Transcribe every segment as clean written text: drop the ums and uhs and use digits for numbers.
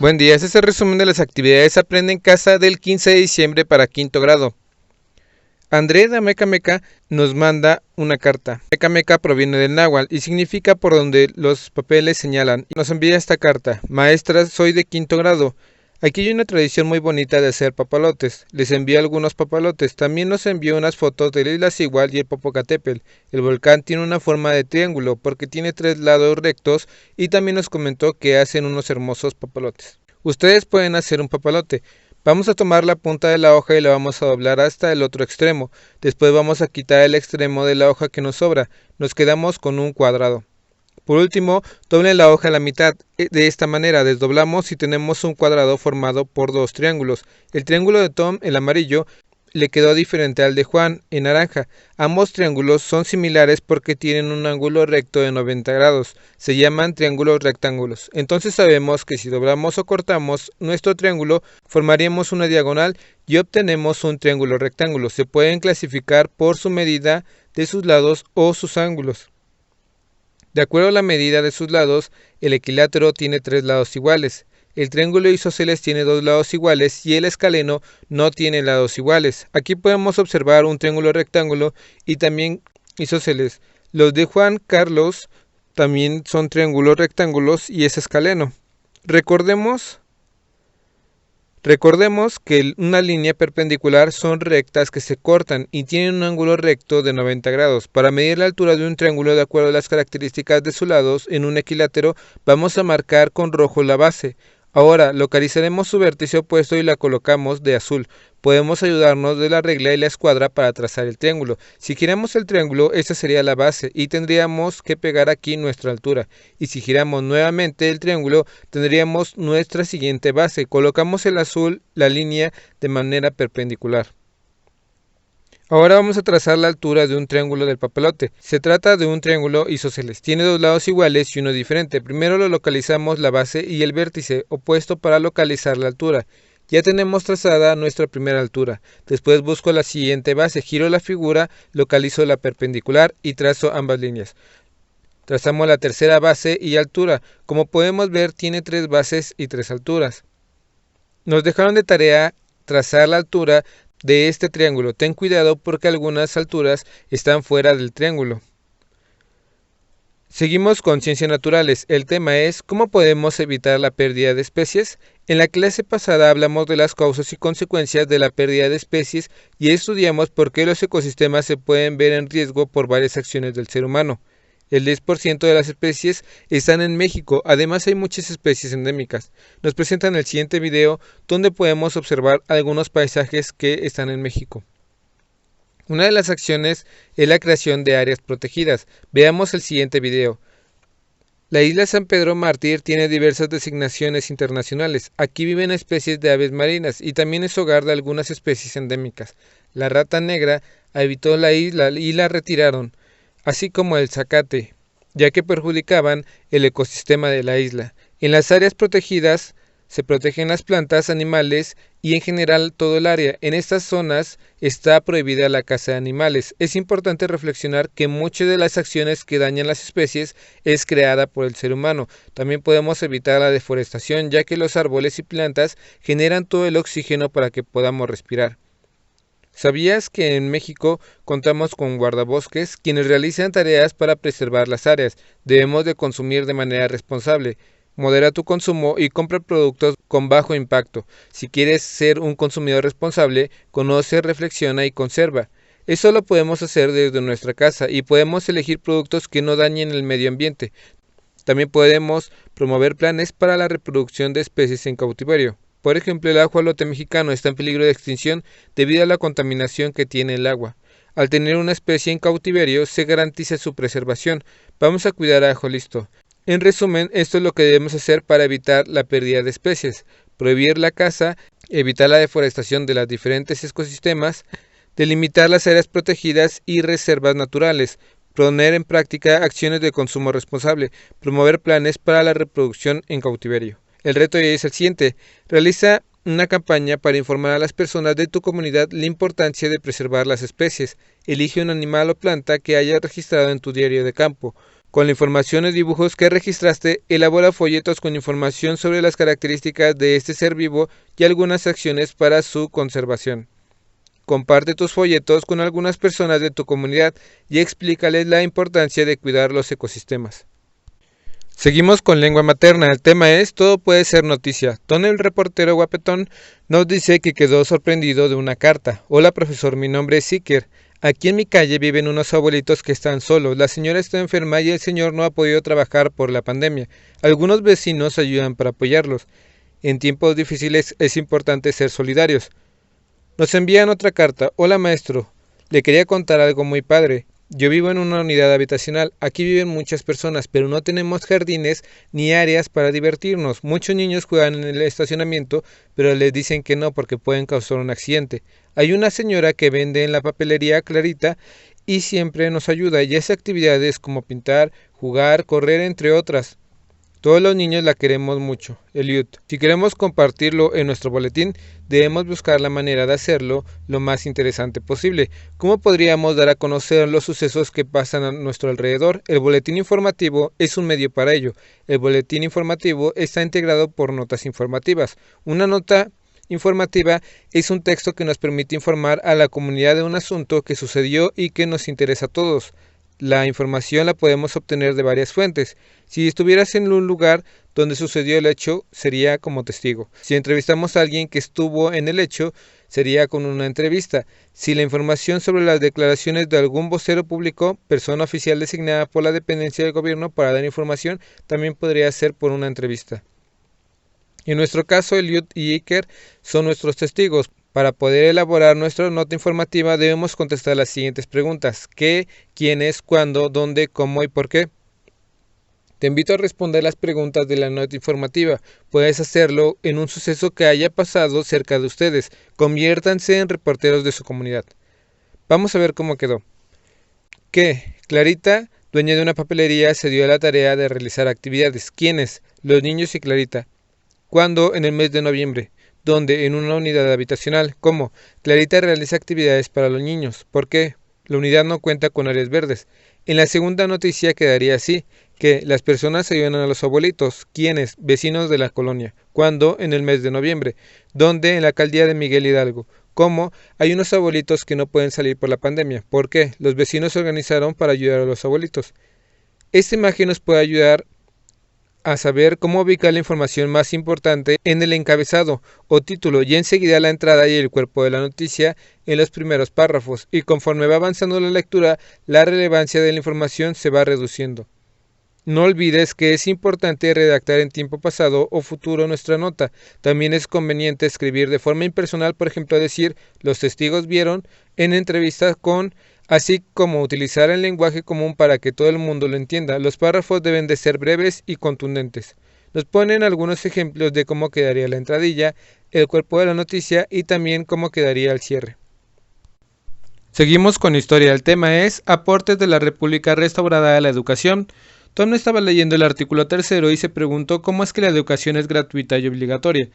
Buen día, este es el resumen de las actividades Aprende en Casa del 15 de diciembre para quinto grado. André de Meca Meca nos manda una carta. Meca Meca proviene del náhuatl y significa por donde los papeles señalan. Nos envía esta carta. Maestra, soy de quinto grado. Aquí hay una tradición muy bonita de hacer papalotes. Les envío algunos papalotes. También nos envió unas fotos de la isla Cigual y el Popocatépetl. El volcán tiene una forma de triángulo porque tiene 3 lados rectos y también nos comentó que hacen unos hermosos papalotes. Ustedes pueden hacer un papalote. Vamos a tomar la punta de la hoja y la vamos a doblar hasta el otro extremo. Después vamos a quitar el extremo de la hoja que nos sobra. Nos quedamos con un cuadrado. Por último, doblen la hoja a la mitad. De esta manera desdoblamos y tenemos un cuadrado formado por 2 triángulos. El triángulo de Tom, el amarillo, le quedó diferente al de Juan, en naranja. Ambos triángulos son similares porque tienen un ángulo recto de 90 grados. Se llaman triángulos rectángulos. Entonces sabemos que si doblamos o cortamos nuestro triángulo, formaríamos una diagonal y obtenemos un triángulo rectángulo. Se pueden clasificar por su medida de sus lados o sus ángulos. De acuerdo a la medida de sus lados, el equilátero tiene 3 lados iguales. El triángulo isósceles tiene 2 lados iguales y el escaleno no tiene lados iguales. Aquí podemos observar un triángulo rectángulo y también isósceles. Los de Juan Carlos también son triángulos rectángulos y es escaleno. Recordemos que una línea perpendicular son rectas que se cortan y tienen un ángulo recto de 90 grados. Para medir la altura de un triángulo de acuerdo a las características de sus lados en un equilátero, vamos a marcar con rojo la base. Ahora localizaremos su vértice opuesto y la colocamos de azul. Podemos ayudarnos de la regla y la escuadra para trazar el triángulo. Si giramos el triángulo, esta sería la base y tendríamos que pegar aquí nuestra altura. Y si giramos nuevamente el triángulo, tendríamos nuestra siguiente base. Colocamos el azul, la línea, de manera perpendicular. Ahora vamos a trazar la altura de un triángulo del papalote. Se trata de un triángulo isósceles. Tiene 2 lados iguales y uno diferente. Primero lo localizamos la base y el vértice opuesto para localizar la altura. Ya tenemos trazada nuestra primera altura. Después busco la siguiente base, giro la figura, localizo la perpendicular y trazo ambas líneas. Trazamos la tercera base y altura. Como podemos ver, tiene 3 bases y 3 alturas. Nos dejaron de tarea trazar la altura de este triángulo. Ten cuidado porque algunas alturas están fuera del triángulo. Seguimos con ciencias naturales. El tema es ¿cómo podemos evitar la pérdida de especies? En la clase pasada hablamos de las causas y consecuencias de la pérdida de especies y estudiamos por qué los ecosistemas se pueden ver en riesgo por varias acciones del ser humano. El 10% de las especies están en México, además hay muchas especies endémicas. Nos presentan el siguiente video donde podemos observar algunos paisajes que están en México. Una de las acciones es la creación de áreas protegidas. Veamos el siguiente video. La isla San Pedro Mártir tiene diversas designaciones internacionales. Aquí viven especies de aves marinas y también es hogar de algunas especies endémicas. La rata negra habitó la isla y la retiraron, así como el zacate, ya que perjudicaban el ecosistema de la isla. En las áreas protegidas se protegen las plantas, animales y en general todo el área. En estas zonas está prohibida la caza de animales. Es importante reflexionar que muchas de las acciones que dañan las especies es creada por el ser humano. También podemos evitar la deforestación, ya que los árboles y plantas generan todo el oxígeno para que podamos respirar. ¿Sabías que en México contamos con guardabosques quienes realizan tareas para preservar las áreas? Debemos de consumir de manera responsable. Modera tu consumo y compra productos con bajo impacto. Si quieres ser un consumidor responsable, conoce, reflexiona y conserva. Eso lo podemos hacer desde nuestra casa y podemos elegir productos que no dañen el medio ambiente. También podemos promover planes para la reproducción de especies en cautiverio. Por ejemplo, el ajolote mexicano está en peligro de extinción debido a la contaminación que tiene el agua. Al tener una especie en cautiverio, se garantiza su preservación. Vamos a cuidar a ajolisto. En resumen, esto es lo que debemos hacer para evitar la pérdida de especies. Prohibir la caza, evitar la deforestación de los diferentes ecosistemas, delimitar las áreas protegidas y reservas naturales, poner en práctica acciones de consumo responsable, promover planes para la reproducción en cautiverio. El reto de hoy es el siguiente. Realiza una campaña para informar a las personas de tu comunidad la importancia de preservar las especies. Elige un animal o planta que hayas registrado en tu diario de campo. Con la información y dibujos que registraste, elabora folletos con información sobre las características de este ser vivo y algunas acciones para su conservación. Comparte tus folletos con algunas personas de tu comunidad y explícales la importancia de cuidar los ecosistemas. Seguimos con lengua materna. El tema es todo puede ser noticia. Ton, el reportero guapetón, nos dice que quedó sorprendido de una carta. Hola profesor, mi nombre es Iker. Aquí en mi calle viven unos abuelitos que están solos. La señora está enferma y el señor no ha podido trabajar por la pandemia. Algunos vecinos ayudan para apoyarlos. En tiempos difíciles es importante ser solidarios. Nos envían otra carta. Hola maestro, le quería contar algo muy padre. Yo vivo en una unidad habitacional. Aquí viven muchas personas, pero no tenemos jardines ni áreas para divertirnos. Muchos niños juegan en el estacionamiento, pero les dicen que no porque pueden causar un accidente. Hay una señora que vende en la papelería Clarita y siempre nos ayuda, y hace actividades como pintar, jugar, correr, entre otras. Todos los niños la queremos mucho. Eliud. Si queremos compartirlo en nuestro boletín, debemos buscar la manera de hacerlo lo más interesante posible. ¿Cómo podríamos dar a conocer los sucesos que pasan a nuestro alrededor? El boletín informativo es un medio para ello. El boletín informativo está integrado por notas informativas. Una nota informativa es un texto que nos permite informar a la comunidad de un asunto que sucedió y que nos interesa a todos. La información la podemos obtener de varias fuentes. Si estuvieras en un lugar donde sucedió el hecho, sería como testigo. Si entrevistamos a alguien que estuvo en el hecho, sería con una entrevista. Si la información sobre las declaraciones de algún vocero público, persona oficial designada por la dependencia del gobierno para dar información, también podría ser por una entrevista. En nuestro caso, Eliud y Iker son nuestros testigos. Para poder elaborar nuestra nota informativa debemos contestar las siguientes preguntas: ¿qué, quiénes, cuándo, dónde, cómo y por qué? Te invito a responder las preguntas de la nota informativa. Puedes hacerlo en un suceso que haya pasado cerca de ustedes. Conviértanse en reporteros de su comunidad. Vamos a ver cómo quedó. ¿Qué? Clarita, dueña de una papelería, se dio a la tarea de realizar actividades. ¿Quiénes? Los niños y Clarita. ¿Cuándo? En el mes de noviembre. ¿Dónde? En una unidad habitacional. ¿Cómo? Clarita realiza actividades para los niños. ¿Por qué? La unidad no cuenta con áreas verdes. En la segunda noticia quedaría así, que las personas ayudan a los abuelitos. ¿Quiénes? Vecinos de la colonia. ¿Cuándo? En el mes de noviembre. ¿Dónde? En la alcaldía de Miguel Hidalgo. ¿Cómo? Hay unos abuelitos que no pueden salir por la pandemia. ¿Por qué? Los vecinos se organizaron para ayudar a los abuelitos. Esta imagen nos puede ayudar a saber cómo ubicar la información más importante en el encabezado o título y enseguida la entrada y el cuerpo de la noticia en los primeros párrafos, y conforme va avanzando la lectura, la relevancia de la información se va reduciendo. No olvides que es importante redactar en tiempo pasado o futuro nuestra nota. También es conveniente escribir de forma impersonal, por ejemplo, decir los testigos vieron en entrevistas con, así como utilizar el lenguaje común para que todo el mundo lo entienda. Los párrafos deben de ser breves y contundentes. Nos ponen algunos ejemplos de cómo quedaría la entradilla, el cuerpo de la noticia y también cómo quedaría el cierre. Seguimos con historia. El tema es aportes de la República restaurada a la educación. Tom estaba leyendo el artículo 3 y se preguntó cómo es que la educación es gratuita y obligatoria.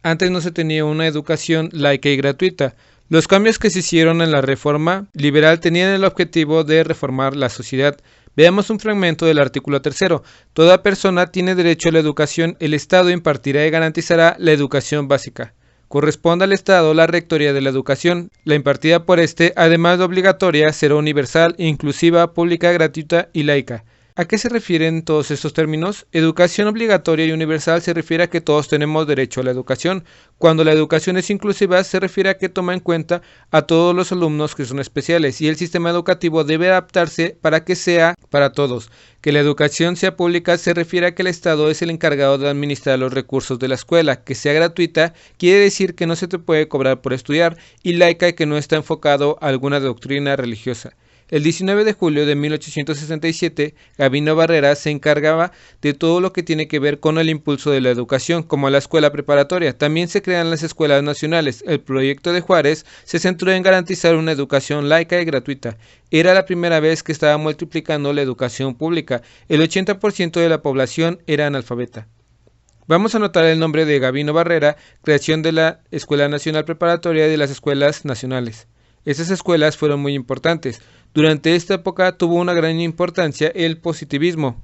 Antes no se tenía una educación laica y gratuita. Los cambios que se hicieron en la reforma liberal tenían el objetivo de reformar la sociedad. Veamos un fragmento del artículo 3. Toda persona tiene derecho a la educación. El Estado impartirá y garantizará la educación básica. Corresponde al Estado la rectoría de la educación. La impartida por este, además de obligatoria, será universal, inclusiva, pública, gratuita y laica. ¿A qué se refieren todos estos términos? Educación obligatoria y universal se refiere a que todos tenemos derecho a la educación. Cuando la educación es inclusiva, se refiere a que toma en cuenta a todos los alumnos que son especiales, y el sistema educativo debe adaptarse para que sea para todos. Que la educación sea pública se refiere a que el Estado es el encargado de administrar los recursos de la escuela. Que sea gratuita quiere decir que no se te puede cobrar por estudiar, y laica, que no está enfocado a alguna doctrina religiosa. El 19 de julio de 1867, Gabino Barrera se encargaba de todo lo que tiene que ver con el impulso de la educación, como la escuela preparatoria. También se crean las escuelas nacionales. El proyecto de Juárez se centró en garantizar una educación laica y gratuita. Era la primera vez que estaba multiplicando la educación pública. El 80% de la población era analfabeta. Vamos a anotar el nombre de Gabino Barrera, creación de la Escuela Nacional Preparatoria y de las Escuelas Nacionales. Esas escuelas fueron muy importantes. Durante esta época tuvo una gran importancia el positivismo.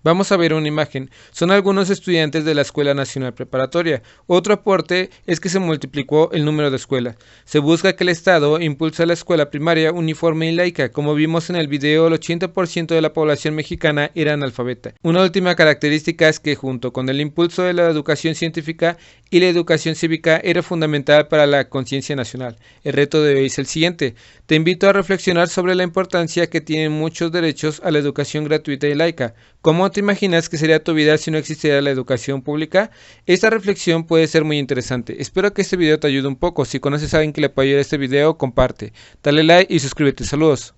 Vamos a ver una imagen. Son algunos estudiantes de la Escuela Nacional Preparatoria. Otro aporte es que se multiplicó el número de escuelas. Se busca que el Estado impulse la escuela primaria uniforme y laica. Como vimos en el video, el 80% de la población mexicana era analfabeta. Una última característica es que junto con el impulso de la educación científica y la educación cívica era fundamental para la conciencia nacional. El reto de hoy es el siguiente. Te invito a reflexionar sobre la importancia que tienen muchos derechos a la educación gratuita y laica. ¿Cómo te imaginas que sería tu vida si no existiera la educación pública? Esta reflexión puede ser muy interesante. Espero que este video te ayude un poco. Si conoces a alguien que le pueda ayudar a este video, comparte. Dale like y suscríbete. Saludos.